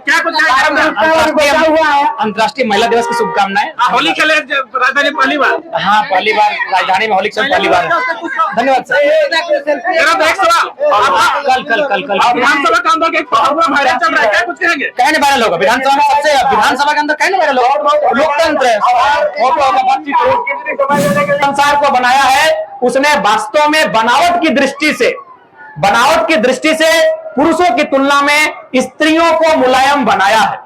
क्या कुछ अंतर्राष्ट्रीय महिला दिवस की शुभकामनाएं। होली खेले राजधानी पहली बार? हाँ, पहली बार राजधानी में होली पहली बार। धन्यवाद सर। मेरा तो एक सवाल, कल विधानसभा के अंदर एक वायरल चल रहा है, क्या कुछ कहेंगे? कहने वायरल होगा विधानसभा में, सबसे विधानसभा के अंदर कहने वायरल होगा। लोकतंत्र है, संसार को बनाया है उसने वास्तव में बनावट की दृष्टि से पुरुषों की तुलना में स्त्रियों को मुलायम बनाया है।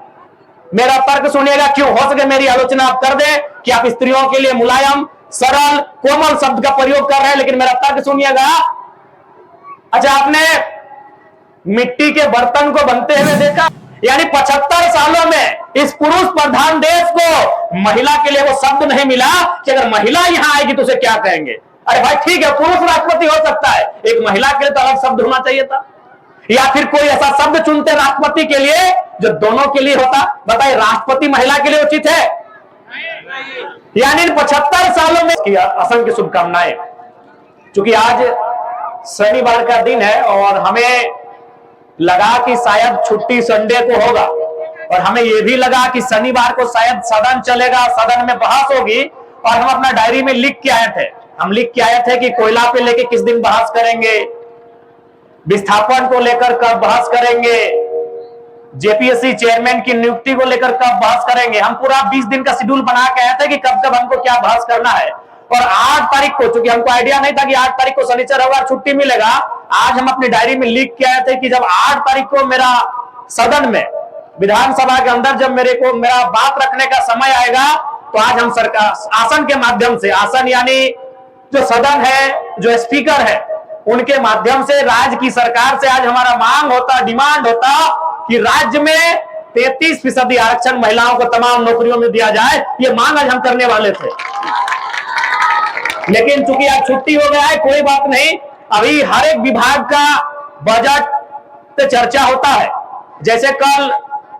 मेरा तर्क सुनिएगा, क्यों हो सके मेरी आलोचना आप कर दें कि आप स्त्रियों के लिए मुलायम, सरल, कोमल शब्द का प्रयोग कर रहे हैं, लेकिन मेरा तर्क सुनिएगा। अच्छा, आपने मिट्टी के बर्तन को बनते हुए देखा? यानी 75 सालों में इस पुरुष प्रधान देश को महिला के लिए वो शब्द नहीं मिला कि अगर महिला यहां आएगी तो उसे क्या कहेंगे। अरे भाई ठीक है, पुरुष राष्ट्रपति हो सकता है, एक महिला के लिए तो अलग शब्द होना चाहिए था, या फिर कोई ऐसा शब्द चुनते राष्ट्रपति के लिए जो दोनों के लिए होता। बताइए, राष्ट्रपति महिला के लिए उचित है? यानी इन 75 सालों में असंख्य शुभकामनाएं। क्योंकि आज शनिवार का दिन है और हमें लगा कि शायद छुट्टी संडे को होगा, और हमें यह भी लगा कि शनिवार को शायद सदन चलेगा, सदन में बहस होगी, और हम अपना डायरी में लिख के आए थे। हम लिख के आए थे कि कोयला पे लेके किस दिन बहस करेंगे, विस्थापन को लेकर कब बहस करेंगे, जेपीएससी चेयरमैन की नियुक्ति को लेकर कब बहस करेंगे। हम पूरा 20 दिन का शेड्यूल बना के आए थे कि कब कब हमको क्या बहस करना है। और 8 तारीख को, चूंकि हमको आइडिया नहीं था कि 8 तारीख को शनिचर होगा, छुट्टी मिलेगा, आज हम अपनी डायरी में लिख के आए थे कि जब 8 तारीख को मेरा सदन में, विधानसभा के अंदर जब मेरा बात रखने का समय आएगा, तो आज हम सरकार आसन के माध्यम से, आसन यानी जो सदन है, जो स्पीकर है, उनके माध्यम से राज्य की सरकार से आज हमारा मांग होता, डिमांड होता कि राज्य में 33% आरक्षण महिलाओं को तमाम नौकरियों में दिया जाए। ये मांग आज हम करने वाले थे, लेकिन चूंकि आज छुट्टी हो गया है, कोई बात नहीं। अभी हर एक विभाग का बजट पे चर्चा होता है। जैसे कल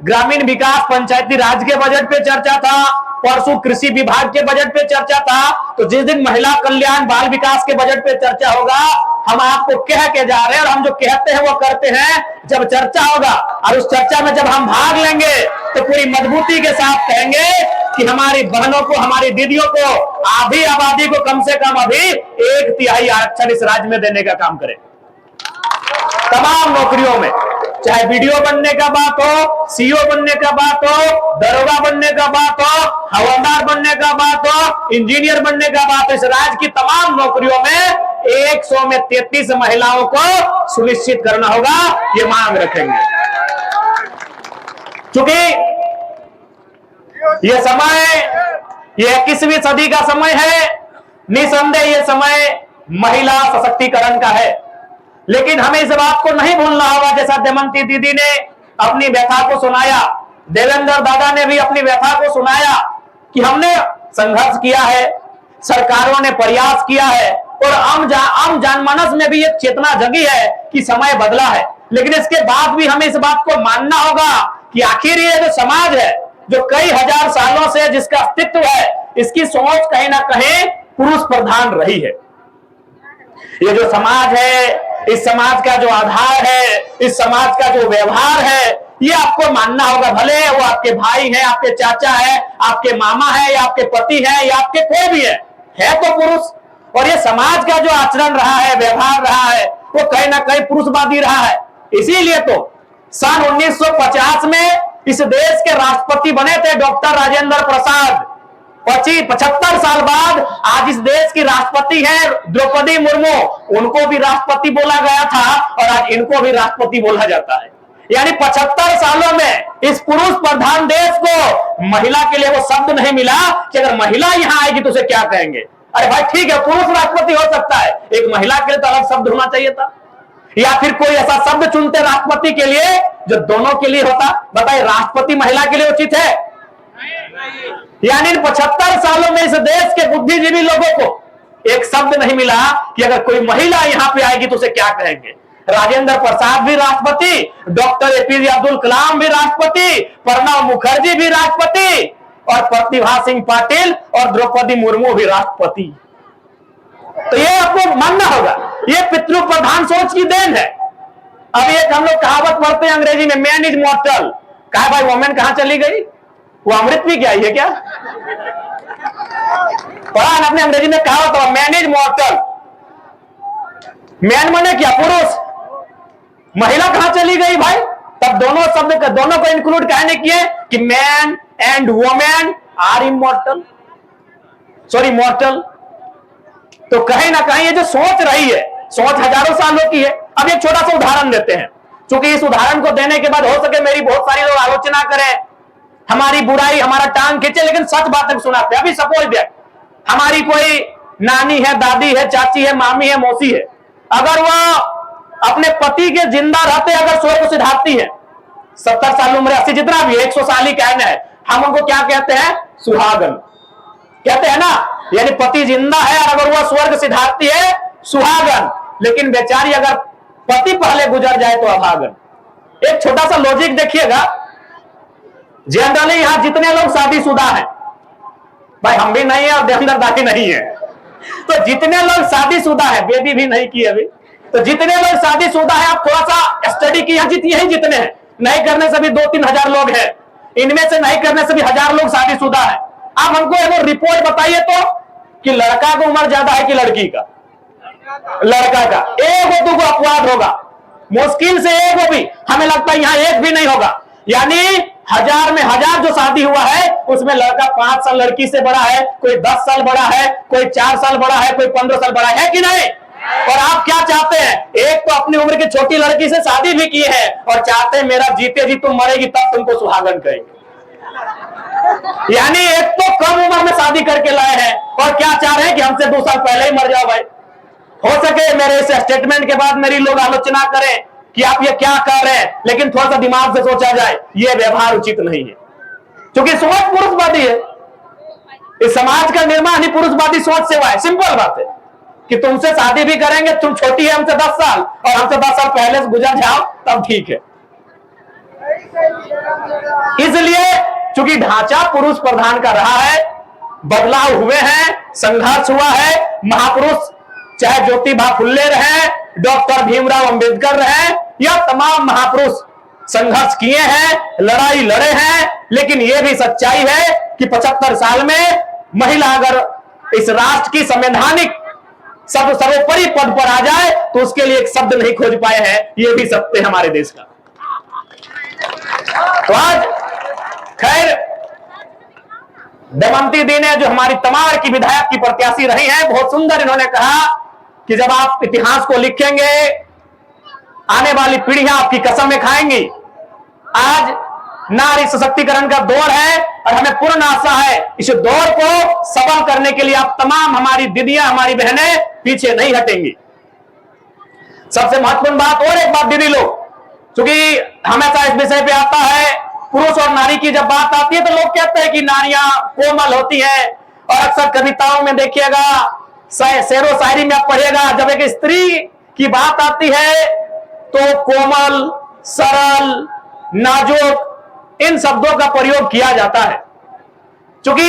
ग्रामीण विकास पंचायती राज के बजट पे चर्चा था, परसों कृषि विभाग के बजट पे चर्चा था, तो जिस दिन महिला कल्याण बाल विकास के बजट पे चर्चा होगा, हम आपको कह के जा रहे हैं, और हम जो कहते हैं वो करते हैं। जब चर्चा होगा और उस चर्चा में जब हम भाग लेंगे तो पूरी मजबूती के साथ कहेंगे कि हमारी बहनों को, हमारी दीदियों को, आधी आबादी को कम से कम अभी 1/3 आरक्षण इस राज्य में देने का काम करें। तमाम नौकरियों में, चाहे बीडीओ बनने का बात हो, सीओ बनने का बात हो, दरोगा बनने का बात हो, हवलदार बनने का बात हो, इंजीनियर बनने का बात हो, इस राज्य की तमाम नौकरियों में 100 में 33 महिलाओं को सुनिश्चित करना होगा। ये मांग रखेंगे। क्योंकि ये समय, ये 21वीं सदी का समय है, निसंदेह ये समय महिला सशक्तिकरण का है। लेकिन हमें इस बात को नहीं भूलना होगा, जैसा दमयंती दीदी ने अपनी व्यथा को सुनाया, देवेंद्र दादा ने भी अपनी व्यथा को सुनाया कि हमने संघर्ष किया है, सरकारों ने प्रयास किया है, और आम जनमानस में भी एक चेतना जगी है कि समय बदला है। लेकिन इसके बाद भी हमें इस बात को मानना होगा कि आखिर ये जो समाज है, जो कई हजार सालों से जिसका अस्तित्व है, इसकी सोच कहीं ना कहीं पुरुष प्रधान रही है। ये जो समाज है, इस समाज का जो आधार है, इस समाज का जो व्यवहार है, ये आपको मानना होगा। भले वो आपके भाई हैं, आपके चाचा है, आपके मामा है, या आपके पति है, या आपके कोई भी है तो पुरुष। और ये समाज का जो आचरण रहा है, व्यवहार रहा है, वो कहीं ना कहीं पुरुषवादी रहा है। इसीलिए तो सन 1950 में इस देश के राष्ट्रपति बने थे डॉक्टर राजेंद्र प्रसाद। 75 साल बाद आज इस देश की राष्ट्रपति है द्रौपदी मुर्मू। उनको भी राष्ट्रपति बोला गया था और आज इनको भी राष्ट्रपति बोला जाता है। यानी 75 सालों में इस पुरुष प्रधान देश को महिला के लिए वो शब्द नहीं मिला कि अगर महिला यहां आएगी तो उसे क्या कहेंगे। अरे भाई ठीक है, पुरुष राष्ट्रपति हो सकता है, एक महिला के लिए तो अलग शब्द होना चाहिए था, या फिर कोई ऐसा शब्द चुनते राष्ट्रपति के लिए जो दोनों के लिए होता। बताइए, राष्ट्रपति महिला के लिए उचित है? यानी 75 सालों में इस देश के बुद्धिजीवी लोगों को एक शब्द नहीं मिला कि अगर कोई महिला यहां पे आएगी तो उसे क्या कहेंगे। राजेंद्र प्रसाद भी राष्ट्रपति, डॉक्टर एपीजे अब्दुल कलाम भी राष्ट्रपति, प्रणब मुखर्जी भी राष्ट्रपति, और प्रतिभा सिंह पाटिल और द्रौपदी मुर्मू भी राष्ट्रपति। तो ये आपको मानना होगा, ये पितृ प्रधान सोच की देन है। अब एक हम लोग कहावत पढ़ते हैं अंग्रेजी में, मैन इज मॉर्टल, कहा भाई वोमेन कहां चली गई, वो अमृत भी क्या है क्या? पढ़ा ना अपने अंग्रेजी में कहा होता मैन इज मॉर्टल। मैन माने क्या? पुरुष। महिला कहां चली गई भाई? तब दोनों शब्द दोनों को इंक्लूड कहने किए कि man and women are immortal, sorry mortal. तो कहीं ना कहीं ये जो सोच रही है, सोच हजारों सालों की है। अब एक छोटा सा उदाहरण देते हैं, क्योंकि इस उदाहरण को देने के बाद हो सके मेरी बहुत सारी लोग आलोचना करें, हमारी बुराई, हमारा टांग खींचे, लेकिन सच बातें सुनाते हैं। अभी सपोज दैट हमारी कोई नानी है, दादी है, चाची है, मामी है, मौसी है, अगर वह अपने पति के जिंदा रहते अगर स्वर्ग को सिधारती है, 70 साल उम्र, 80 जितना भी 100 साल ही कहना है, हम उनको क्या कहते हैं? सुहागन कहते हैं ना। यानी पति जिंदा है और अगर वह स्वर्ग सिधारती है, सुहागन। लेकिन बेचारी अगर पति पहले गुजर जाए तो अभागन। एक छोटा सा लॉजिक देखिएगा, जनरली यहां जितने लोग शादीशुदा हैं, भाई हम भी नहीं है और देवेंद्र दादी नहीं है, तो जितने लोग शादीशुदा है, बेबी भी नहीं की अभी, तो जितने लोग शादीशुदा है, आप थोड़ा सा स्टडी किया, यही जितने हैं, नहीं करने से भी 2-3 हजार लोग हैं, इनमें से नहीं करने से भी 1000 लोग शादीशुदा है। आप हमको एक रिपोर्ट बताइए तो कि लड़का की उम्र ज्यादा है कि लड़की का? लड़का का। एक दो अपवाद होगा, मुश्किल से एक भी, हमें लगता है यहां एक भी नहीं होगा। यानी 1000 में 1000 जो शादी हुआ है उसमें लड़का 5 साल लड़की से बड़ा है, कोई 10 साल बड़ा है, कोई 4 साल बड़ा है, कोई 15 साल बड़ा है कि नहीं? और आप क्या चाहते हैं? एक तो अपनी उम्र की छोटी लड़की से शादी भी की है और चाहते हैं मेरा जीते जी तुम मरेगी तब तुमको सुहागन कहेंगे। यानी एक तो कम उम्र में शादी करके लाए हैं और क्या चाह रहे हैं कि हमसे 2 साल पहले ही मर जाओ भाई। हो सके मेरे इस स्टेटमेंट के बाद मेरी लोग आलोचना करें कि आप ये क्या कर रहे हैं, लेकिन थोड़ा सा दिमाग से सोचा जाए, ये व्यवहार उचित नहीं है, क्योंकि सोच पुरुषवादी है। इस समाज का निर्माण ही पुरुषवादी सोच से हुआ है। सिंपल बात है कि तुमसे शादी भी करेंगे, तुम छोटी है हमसे 10 साल और हमसे 10 साल पहले से गुजर जाओ तब ठीक है। इसलिए चूंकि ढांचा पुरुष प्रधान का रहा है, बदलाव हुए हैं, संघर्ष हुआ है, महापुरुष चाहे ज्योतिबा फुल्ले रहे, डॉक्टर भीमराव अंबेडकर रहे, यह तमाम महापुरुष संघर्ष किए हैं, लड़ाई लड़े हैं। लेकिन यह भी सच्चाई है कि 75 साल में महिला अगर इस राष्ट्र की संवैधानिक सर्वोपरि पद पर आ जाए तो उसके लिए एक शब्द नहीं खोज पाए हैं। यह भी सत्य है हमारे देश का। तो आज खैर दमयंती दी ने, जो हमारी तमार की विधायक की प्रत्याशी रही हैं, बहुत सुंदर इन्होंने कहा कि जब आप इतिहास को लिखेंगे आने वाली पीढ़ियां आपकी कसमें खाएंगी। आज नारी सशक्तिकरण का दौर है और हमें पूर्ण आशा है इस दौर को सफल करने के लिए आप तमाम हमारी दीदियां, हमारी बहनें पीछे नहीं हटेंगी। सबसे महत्वपूर्ण बात और एक बात दीदी लोग, क्योंकि हमेशा इस विषय पे आता है, पुरुष और नारी की जब बात आती है तो लोग कहते हैं कि नारियां कोमल होती हैं, और अक्सर कविताओं में देखिएगा, शेरो शायरी में आप पढ़िएगा, जब एक स्त्री की बात आती है तो कोमल, सरल, नाजुक इन शब्दों का प्रयोग किया जाता है। क्योंकि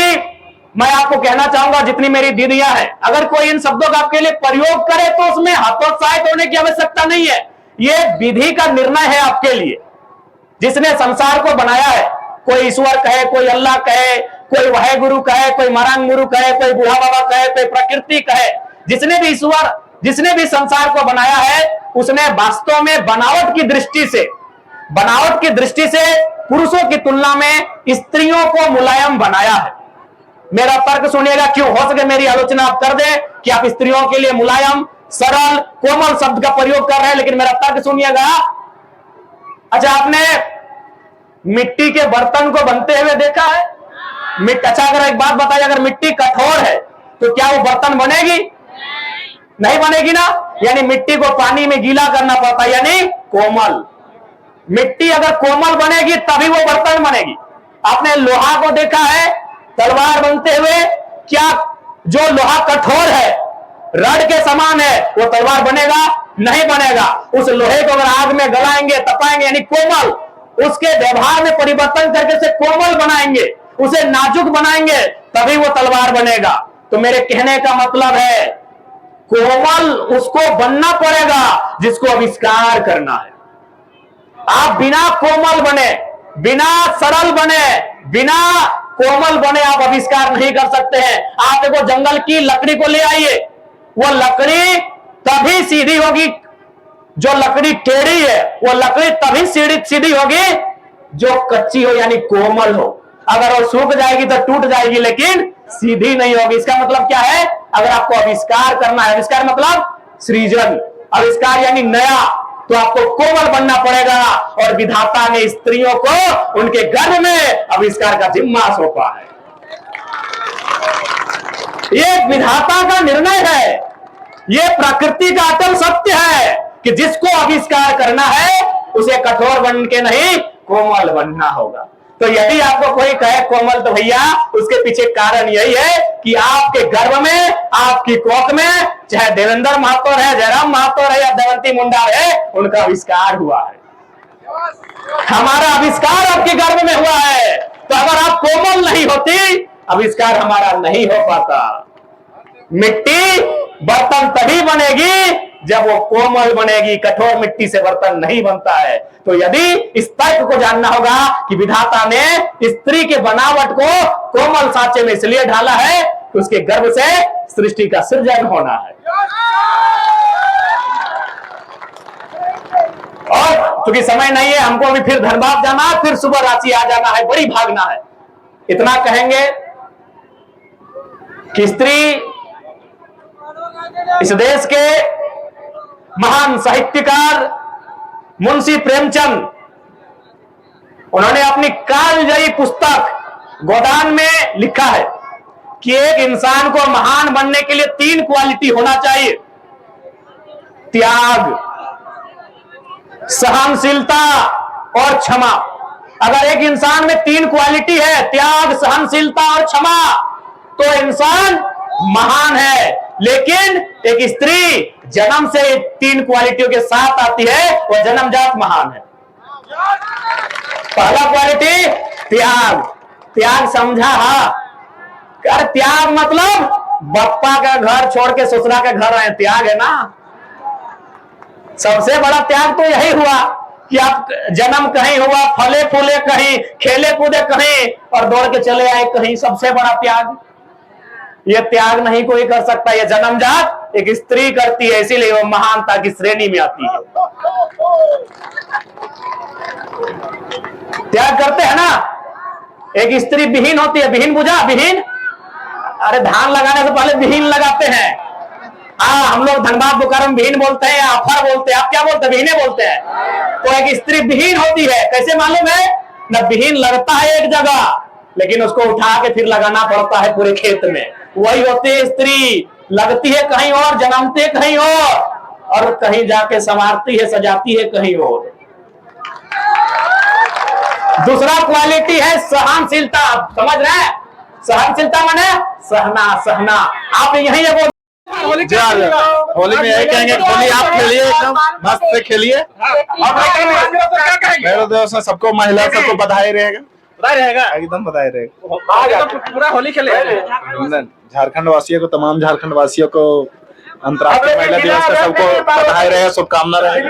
मैं आपको कहना चाहूंगा, जितनी मेरी दीदियां हैं, अगर कोई इन शब्दों का आपके लिए प्रयोग करे तो उसमें हतोत्साहित होने की आवश्यकता नहीं है। यह विधि का निर्णय है आपके लिए, जिसने संसार को बनाया है। कोई ईश्वर कहे, कोई अल्लाह कहे, कोई वाहे गुरु कहे, कोई मरांग गुरु कहे, कोई बूढ़ा बाबा कहे, कोई प्रकृति कहे, जिसने भी ईश्वर, जिसने भी संसार को बनाया है, उसने वास्तव में बनावट की दृष्टि से पुरुषों की तुलना में स्त्रियों को मुलायम बनाया है। मेरा तर्क सुनिएगा, क्यों हो सके मेरी आलोचना आप कर दें कि आप स्त्रियों के लिए मुलायम, सरल, कोमल शब्द का प्रयोग कर रहे हैं, लेकिन मेरा तर्क सुनिएगा। अच्छा, आपने मिट्टी के बर्तन को बनते हुए देखा है? अच्छा, अगर एक बात बताइए, अगर मिट्टी कठोर है तो क्या वो बर्तन बनेगी? नहीं बनेगी ना। यानी मिट्टी को पानी में गीला करना पड़ता है, यानी कोमल। मिट्टी अगर कोमल बनेगी तभी वो बर्तन बनेगी। आपने लोहा को देखा है तलवार बनते हुए? क्या जो लोहा कठोर है, रड के समान है, वो तलवार बनेगा? नहीं बनेगा। उस लोहे को अगर आग में गलाएंगे, तपाएंगे, यानी कोमल, उसके व्यवहार में परिवर्तन करके उसे कोमल बनाएंगे, उसे नाजुक बनाएंगे, तभी वो तलवार बनेगा। तो मेरे कहने का मतलब है, कोमल उसको बनना पड़ेगा जिसको आविष्कार करना है। आप बिना कोमल बने बिना सरल बने, बिना कोमल बने आप आविष्कार नहीं कर सकते हैं। आप देखो जंगल की लकड़ी को ले आइए, वो लकड़ी तभी सीधी होगी, जो लकड़ी टेढ़ी है वो लकड़ी तभी सीधी होगी जो कच्ची हो यानी कोमल हो। अगर वो सूख जाएगी तो टूट जाएगी लेकिन सीधी नहीं होगी। इसका मतलब क्या है? अगर आपको आविष्कार करना है, आविष्कार मतलब सृजन, आविष्कार यानी नया, तो आपको कोमल बनना पड़ेगा। और विधाता ने स्त्रियों को उनके गर्भ में आविष्कार का जिम्मा सौंपा है। ये विधाता का निर्णय है, ये प्रकृति का अटल सत्य है कि जिसको आविष्कार करना है उसे कठोर बन के नहीं कोमल बनना होगा। तो यदि आपको कोई कहे कोमल, तो भैया उसके पीछे कारण यही है कि आपके गर्भ में, आपकी कोख में, चाहे देवेंद्र महतो है, जयराम महतो है या दमयंती मुंडा है, उनका आविष्कार हुआ है। हमारा आविष्कार आपके गर्भ में हुआ है। तो अगर आप कोमल नहीं होती, आविष्कार हमारा नहीं हो पाता। मिट्टी बर्तन तभी बनेगी जब वो कोमल बनेगी, कठोर मिट्टी से बर्तन नहीं बनता है। तो यदि इस तर्क को जानना होगा कि विधाता ने स्त्री के बनावट को कोमल सांचे में इसलिए ढाला है कि उसके गर्भ से सृष्टि का सृजन होना है। और क्योंकि समय नहीं है, हमको अभी फिर धनबाद जाना है, फिर सुबह रांची आ जाना है, बड़ी भागना है। इतना कहेंगे कि स्त्री इस देश के महान साहित्यकार मुंशी प्रेमचंद, उन्होंने अपनी कालजयी पुस्तक गोदान में लिखा है कि एक इंसान को महान बनने के लिए 3 क्वालिटी होना चाहिए: त्याग, सहनशीलता और क्षमा। अगर एक इंसान में 3 क्वालिटी है, त्याग, सहनशीलता और क्षमा, तो इंसान महान है। लेकिन एक स्त्री जन्म से 3 क्वालिटियों के साथ आती है, वह जन्मजात महान है। पहला क्वालिटी त्याग। त्याग समझा? हाँ, त्याग मतलब बप्पा का घर छोड़ के ससुरा के घर आए, त्याग है ना। सबसे बड़ा त्याग तो यही हुआ कि आप जन्म कहीं हुआ, फले फूले कहीं, खेले कूदे कहीं और दौड़ के चले आए कहीं, सबसे बड़ा त्याग। ये त्याग नहीं कोई कर सकता, ये जन्मजात एक स्त्री करती है, इसीलिए वो महानता की श्रेणी में आती है। त्याग करते हैं ना। एक स्त्री विहीन होती है, विहीन बुझा? विहीन, अरे धान लगाने से पहले विहीन लगाते हैं। हम लोग धनबाद बोकारो में विहीन बोलते हैं या अफर बोलते हैं, आप क्या बोलते हैं? विहीने बोलते हैं। तो एक स्त्री विहीन होती है, कैसे मालूम है ना? विहीन लगता है एक जगह, लेकिन उसको उठा के फिर लगाना पड़ता है पूरे खेत में। वही होती है स्त्री, लगती है कहीं और, जन्मती है कहीं और कहीं जाके संवारती है, सजाती है कहीं और। दूसरा क्वालिटी है सहनशीलता। समझ रहे हैं? सहनशीलता माने सहना, सहना। आप यही है होली में यही कहेंगे, होली आप खेलिए, एकदम मस्त से खेलिए। मेरे दोस्त सबको, महिला सबको बधाई रहेगा, एकदम बधाई रहेगा। पूरा होली खेले झारखंड वासियों को, तमाम झारखंड वासियों को अंतर्राष्ट्रीय महिला दिवस का सबको बधाई रहे, शुभकामना रहे।